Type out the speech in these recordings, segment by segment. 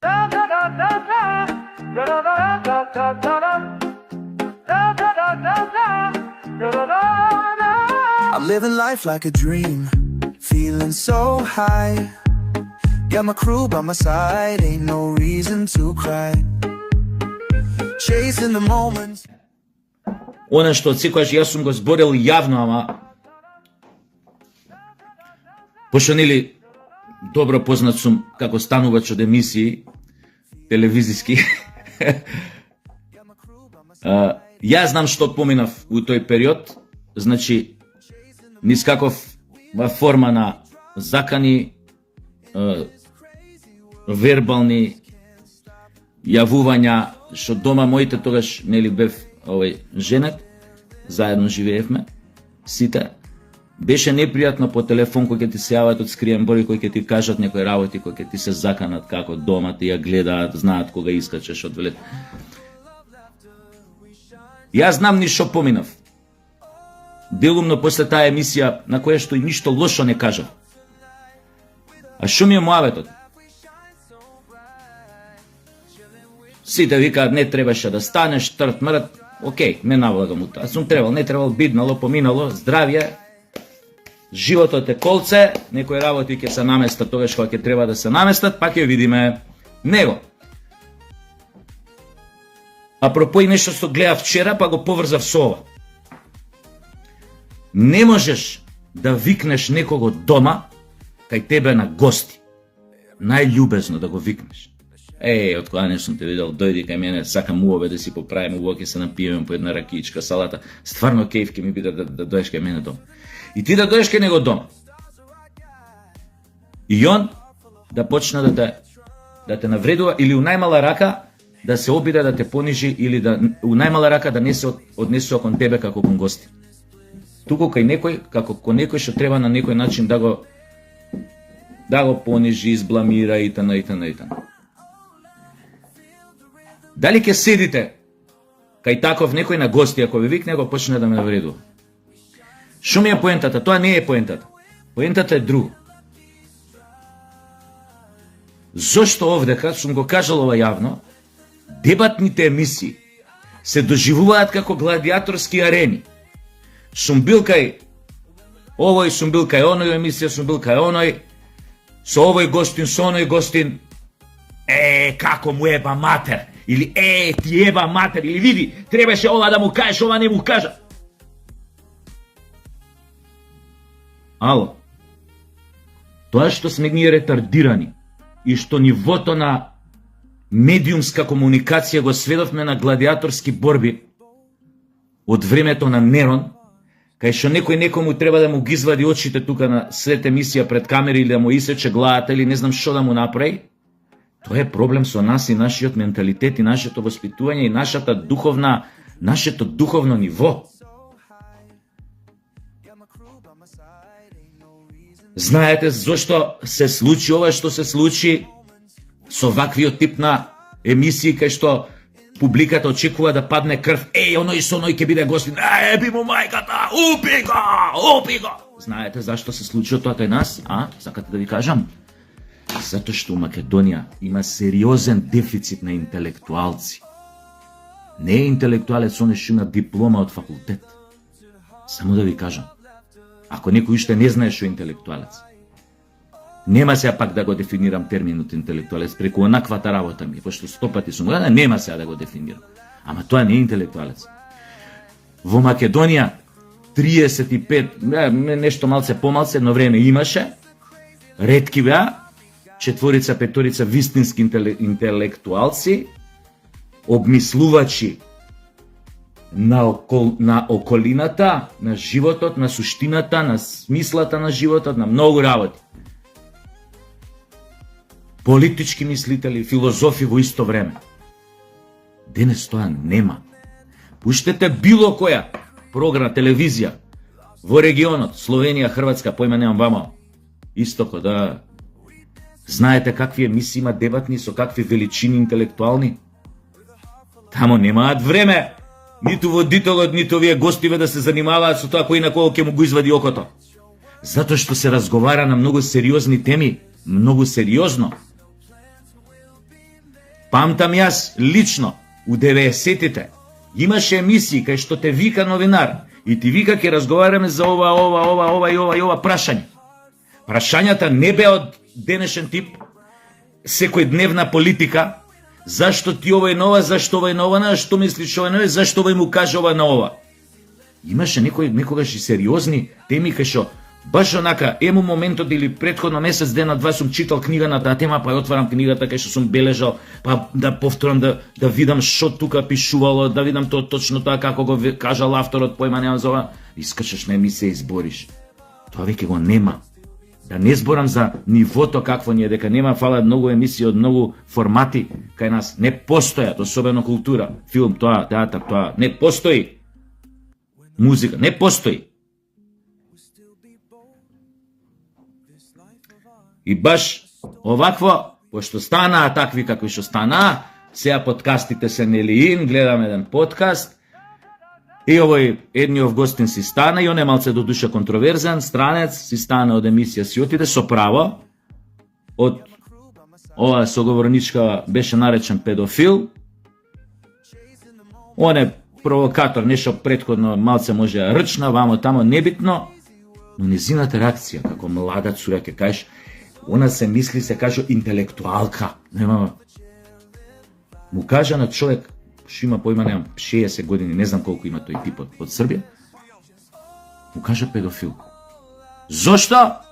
I'm living life like a dream, feeling so high. Got my crew by my side, ain't no reason to cry. Chasing the moments. Она што секогаш јас сум го зборил јавно, ама пошто нели добро познат сум како станувач од емисии телевизиски. Јас знам што поминав у тој период, значи нискаков форма на закани, вербални јавувања, што дома моите тогаш нели бев женет, заедно живеевме сите. Беше непријатно по телефон кој ќе ти се јават од скриен број, кој ќе ти кажат некои работи, кој ќе ти се заканат како дома, ти ја гледаат, знаат кога искачеш од велет. Јас знам ни што поминав. Делумно после таа емисија на која што и ништо лошо не кажав. А што ми е муаветот? Сите викаат не требаше да станеш, трт мрт, окей, не навлагам у тоа. Сум требал, не требал, биднало, поминало, здравје, животот е колце, некои работи ќе се наместат тогаш кога ќе треба да се наместат, па ќе видиме него. Апропо и нешто што гледав вчера, па го поврзав со ова. Не можеш да викнеш некого дома кај тебе на гости. Најљубезно да го викнеш. Од кога не сум те видел, дојди кај мене, сакам уове да си поправиме, уво ќе се напиеме по една ракиичка, салата. Стварно кејф ќе ми биде да дојдеш кај мене дома. И ти да дојдеш кај него дома. И он да почне да те навредува или у најмала рака да се обиде да те понижи или да у најмала рака да не се однесува кон тебе како кон гости. Туку кај некој, како кон некој што треба на некој начин да го понижи, избламира и тана. Дали ќе седите кај таков некој на гости, ако ви викне, го почне да ме навредува? Што ми е поентата? Тоа не е поентата. Поентата е друго. Зошто овдека, сум го кажал ова јавно, дебатните емисии се доживуваат како гладиаторски арени. Сум бил кај овој, сум бил кај оној емисија, сум бил кај оној, со овој гостин, со оној гостин, како му еба матер, или ти еба матер, или види, требаше ова да му кажеш, ова не му кажа. Ало, тоа што сме ние ретардирани и што нивото на медиумска комуникација го сведовме на гладиаторски борби од времето на Нерон, кај што некој некому треба да му ги извади очите тука на сред емисија пред камери или да му исече главата или не знам што да му направи, тоа е проблем со нас и нашиот менталитет и нашето воспитување и нашето духовно ниво. Знаете зошто се случи ова што се случи со ваквиот тип на емисии кај што публиката очекува да падне крв. Оној со оној ќе биде гостин. Еби му мајката, упи го! Знаете зашто се случи тоа кај нас? Сакате да ви кажам? Затоа што у Македонија има сериозен дефицит на интелектуалци. Не е интелектуалец оној што има диплома од факултет. Само да ви кажам. Ако некој уште не знае што е интелектуалец, нема сега пак да го дефинирам терминот интелектуалец преку онаквата работа ми, пошто 100 пати сум гледан, нема сега да го дефинирам. Ама тоа не е интелектуалец. Во Македонија 35, нешто малце помалце, едно време имаше, ретки беа, 4-5 вистински интелектуалци, обмислувачи на околината, на животот, на суштината, на смислата на животот, на многу работи. Политички мислители, филозофи во исто време. Денес тоа нема. Пуштете било која програма, телевизија во регионот, Словенија, Хрватска, појма немам вама, истоко, да. Знаете какви емисии има дебатни, со какви величини интелектуални? Тамо немаат време, ниту водителот, ниту овие гостиве да се занимаваат со тоа кој на кого ќе му го извади окото. Затоа што се разговара на многу сериозни теми, многу сериозно. Памтам јас лично у 90-тите имаше емисии кај што те вика новинар и ти вика ќе разговараме за ова прашање. Прашањата не беа од денешен тип, секојдневна политика, зашто ти ова е нова, зашто ова е нова, што мислиш ова е нова, зашто ова му каже ова на ова. Имаше некогаш и сериозни теми кај што баш онака, ему моментот или претходно месец дена два сум читал книга на таа тема, па ја отварам книгата кај што сум бележал, па да повторам да видам што тука пишувало, да видам тоа точно тоа како го кажал авторот, појма немам за ова, искачаш на емисија и збориш. Тоа веќе го нема. Да не зборам за нивото какво ни е, дека нема фалат многу емисии од многу формати кај нас. Не постојат, особено култура, филм, тоа, театар, тоа, не постои. Музика, не постои. И баш овакво, пошто станаа такви какви што станаа, сега подкастите се нелиин, гледам еден подкаст, и овој едниот гостин си стана, и он е малце до душа контроверзен, странец, си стана од емисија, си отиде со право, од ова соговорничка беше наречен педофил, он е провокатор, нешто претходно малце може рчна, вамо тамо, небитно, но незината реакција, како млада цура, ќе кажеш, она се мисли, се каже интелектуалка. Нема. Му кажа на човек, што има појма, немам, 60 години, не знам колку има тој тип од Србија, му кажа педофил. Зошто?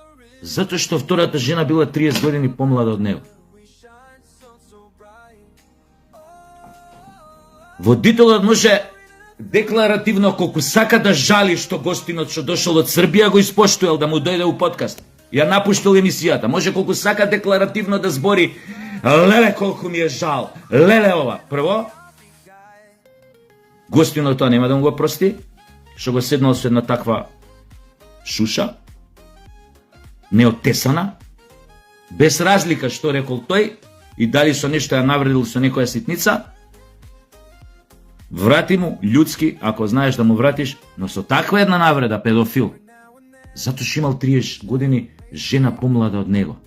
Затоа што втората жена била 30 години помлада од него. Водителот може декларативно колку сака да жали што гостинот што дошол од Србија го испоштувал да му дојде у подкаст. Ја напуштил емисијата. Може колку сака декларативно да збори, леле колку ми е жал, леле ова. Прво, гостинот тоа нема да му го прости, што го седнал со една таква шуша, неотесана, без разлика што рекол тој и дали со нешто ја навредил со некоја ситница, врати му људски, ако знаеш да му вратиш, но со таква една навреда, педофил, затоа што имал 30 години жена помлада од него.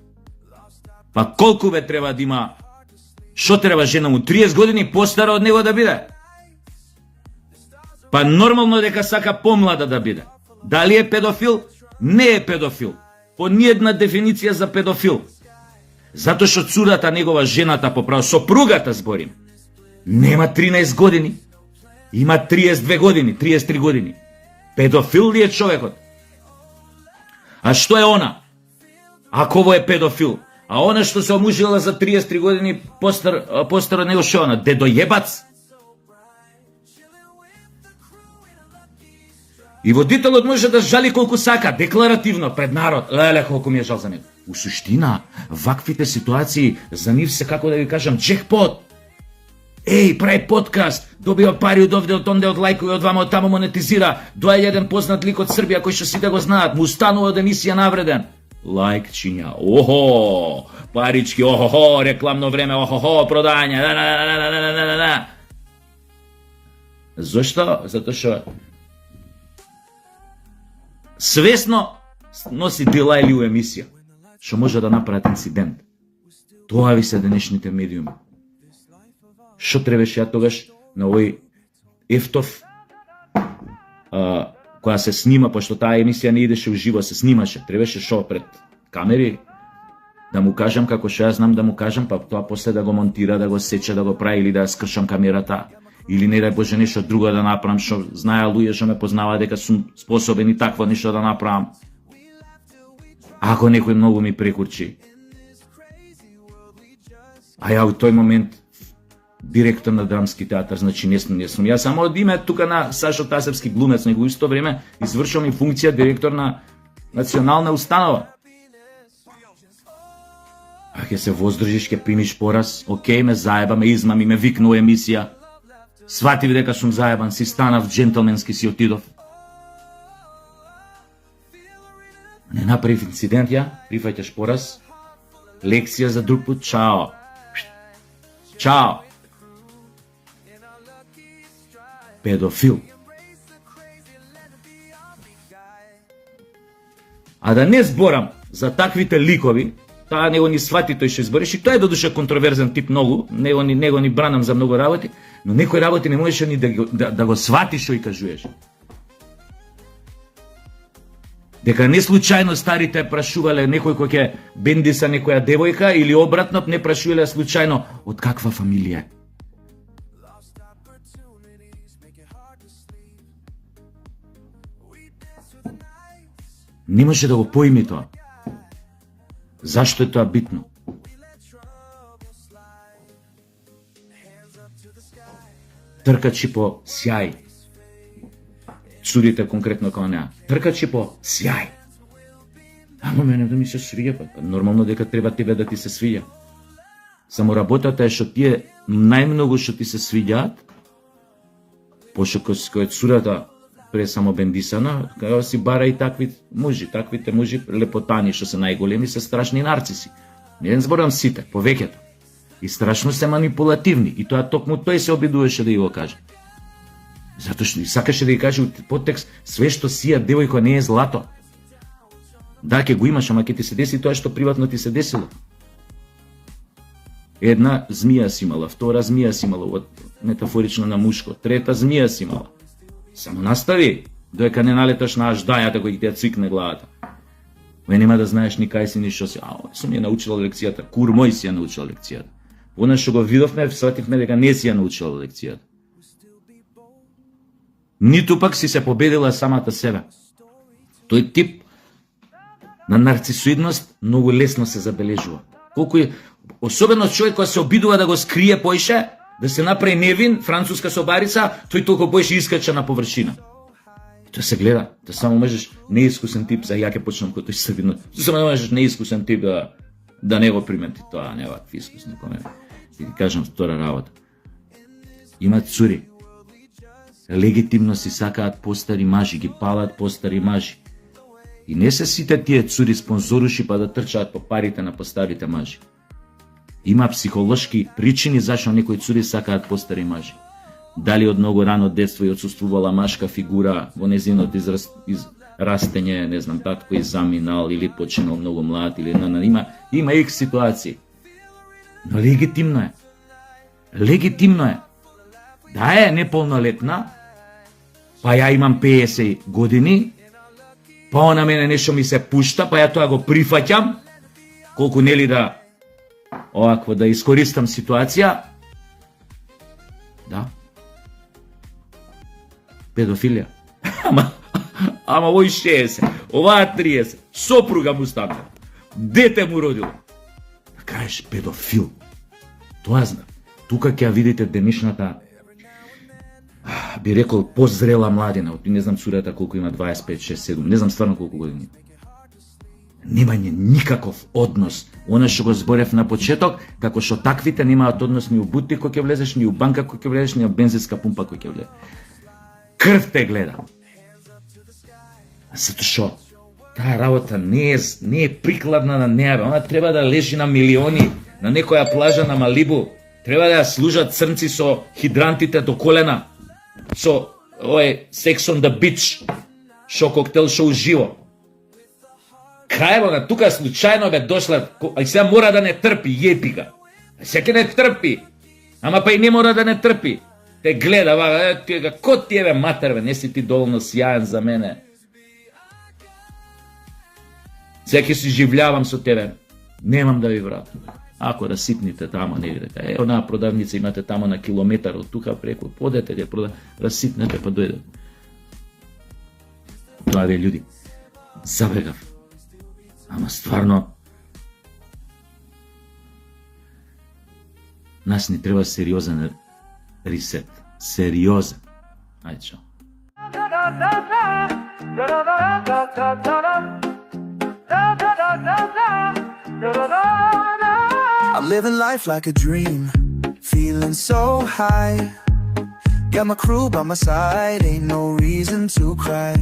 Па колку бе треба да има, што треба жена му 30 години постара од него да биде? Па нормално дека сака помлада да биде. Дали е педофил? Не е педофил. По ниедна дефиниција за педофил. Затоа што цурата негова, жената, поправо, сопругата зборим, нема 13 години. Има 32 години, 33 години. Педофил ли е човекот? А што е она? Ако ово е педофил, а она што се омужила за 33 години постар од него, што она? Дедојебац? И водителот може да жали колку сака, декларативно, пред народ, леле колку ми е жал за него. У суштина, ваквите ситуации за нив се, како да ви кажам, джекпот. Еј, прави подкаст, добива пари од овде, од онде, од лајкови, од вама, од тамо монетизира, доаѓа еден познат лик од Србија кој што сите го знаат, му станува од емисија навреден. Лајкчиња, охо, парички, охо, рекламно време, охо, продање, да. Зошто? Затоа што свесно носи дилајли у емисија, што може да направат инцидент. Тоа ви се денешните медиуми. Што требаше ја тогаш на овој ефтов, која се снима, пошто таа емисија не идеше уживо, се снимаше, требаше шо пред камери, да му кажам како што ја знам да му кажам, па тоа после да го монтира, да го сече, да го прави или да ја скршам камерата, или не дај Боже нешто друго да направам, што знаја луѓе што ме познава дека сум способен и такво нешто да направам. Ако некој многу ми прекурчи. А ја у тој момент директор на драмски театар, значи не сум. Јас само од име тука на Сашо Тасевски глумец, него исто време извршувам и функција директор на национална установа. А ќе се воздржиш, ќе примиш пораз, окей, ме заеба, ме измами, ме викну у емисија. Сватив дека сум заебан, си станав джентлменски, си отидов. Не направив инцидент ја, прифаќаш пораз, лекција за друг пут, чао. Чао. Педофил. А да не зборам за таквите ликови, таа него ни свати тој што избориш и тоа е додуша контроверзен тип многу, него ни бранам за многу работи, но некои работи не можеш ни да го сватиш што и кажуваш. Дека не случајно старите прашувале некој кој ќе бендиса некоја девојка или обратно не прашувале случајно од каква фамилија. Не може да го поими тоа. Зашто е тоа битно? Тркачи по сјај. Цурите конкретно као неа. Тркачи по сјај. Ама мене да ми се свиѓа, па нормално дека треба тебе да ти се свиѓа. Само работата е што тие најмногу што ти се свиѓаат, пошто кој цурата пре само бендисана, као си бара и таквите мужи лепотани што се најголеми се страшни нарциси. Не зборам сите, повеќето. И страшно се манипулативни и тоа токму тој се обидуваше да го каже. Затоа што сакаше да ги каже подтекст све што сија девојко не е злато. Да, ќе го имаш, ама ќе ти се деси тоа што приватно ти се десило. Една змија си имала, втора змија си имала, метафорично на мушко, трета змија си имала. Само настави, доека не налеташ на аждајата кој ти ја цикне главата. Ве нема да знаеш ни кај си, ни што си. Сум ја научила лекцијата, кур мој си ја научила лекцијата. Она што го видовме, свативме дека не си ја научила лекцијата. Ниту пак си се победила самата себе. Тој тип на нарцисоидност многу лесно се забележува. Колку е, особено човек кој се обидува да го скрие поише, да се направи невин, француска собарица, тој толку поише искача на површина. Тоа се гледа, да само можеш неискусен тип, за ја ќе почнам кој тој се видно, само не можеш неискусен тип да не го примети тоа, не вакви искусни кој мене. И ти кажам втора работа. Има цури, легитимно си сакаат постари мажи, ги палат постари мажи. И не се сите тие цури спонзоруши па да трчаат по парите на постарите мажи. Има психолошки причини зашто некои цури сакаат постари мажи. Дали од многу рано детство и отсуствувала машка фигура во незиното растење, не знам, татко и заминал или починал многу млад или има икс ситуации. Но легитимно е. Легитимно е. Да е неполнолетна, па ја имам 50 години, па на мене нешто ми се пушта, па ја тоа го прифаќам, колку нели да овакво да искористам ситуација. Да. Педофилија. Ама овој 60, оваа 30, сопруга му ставна, дете му родило. Да кажеш педофил. Тоа знам. Тука ќе ја видите денешната, би рекол, позрела младина. Не знам цурата колку има, 25, 6, 7, не знам стварно колку години. Немање никаков однос. Она што го зборев на почеток, како што таквите немаат однос ни у бутик кој ќе влезеш, ни у банка кој ќе влезеш, ни у бензинска пумпа кој ќе влезеш. Крв те гледа. Затоа што таа работа не е прикладна на неа, она треба да лежи на милиони, на некоја плажа на Малибу. Треба да ја служат црнци со хидрантите до колена, со овој Sex on the Beach, шо коктел, шо уживо. Крајво на тука случајно бе дошла, а сега мора да не трпи, јепи га. Сега не трпи, ама па и не мора да не трпи. Те гледа, ко ти е бе матер, бе, не си ти доволно сјаен за мене. Сега ќе си живljавам со тебе, немам да ви вратам. Ако раситните тамо негде, онаа продавница имате тамо на километар од тука преку, подете ја раситнете па дојде. Тоа бе луѓе, забегав. Ама стварно, нас ни треба сериозен ресет. Сериозен. Ајде, чао. I'm living life like a dream, feeling so high. Got my crew by my side, ain't no reason to cry.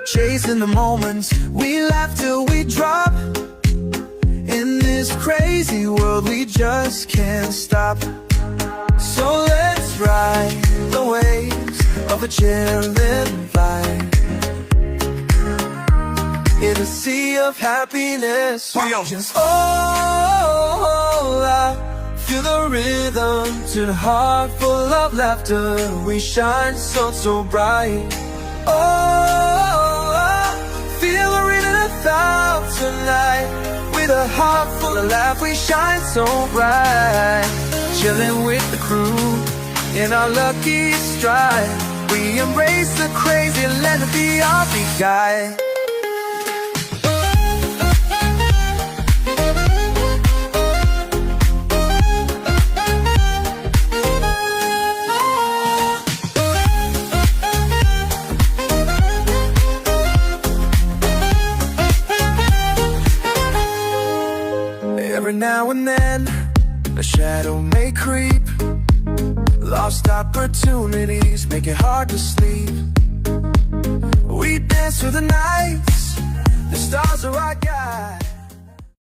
Chasing the moments, we laugh till we drop. In this crazy world, we just can't stop. So let's ride the waves of a chilling vibe. in a sea of happiness. We are just oh, I feel the rhythm to the heart full of laughter. We shine so bright. Oh, I feel the rhythm of tonight. With a heart full of laugh, we shine so bright. Chilling with the crew in our lucky stride. We embrace the crazy, let it be our big guide. Every now and then, a shadow may creep. Lost opportunities make it hard to sleep. We dance through the nights, the stars are our guide.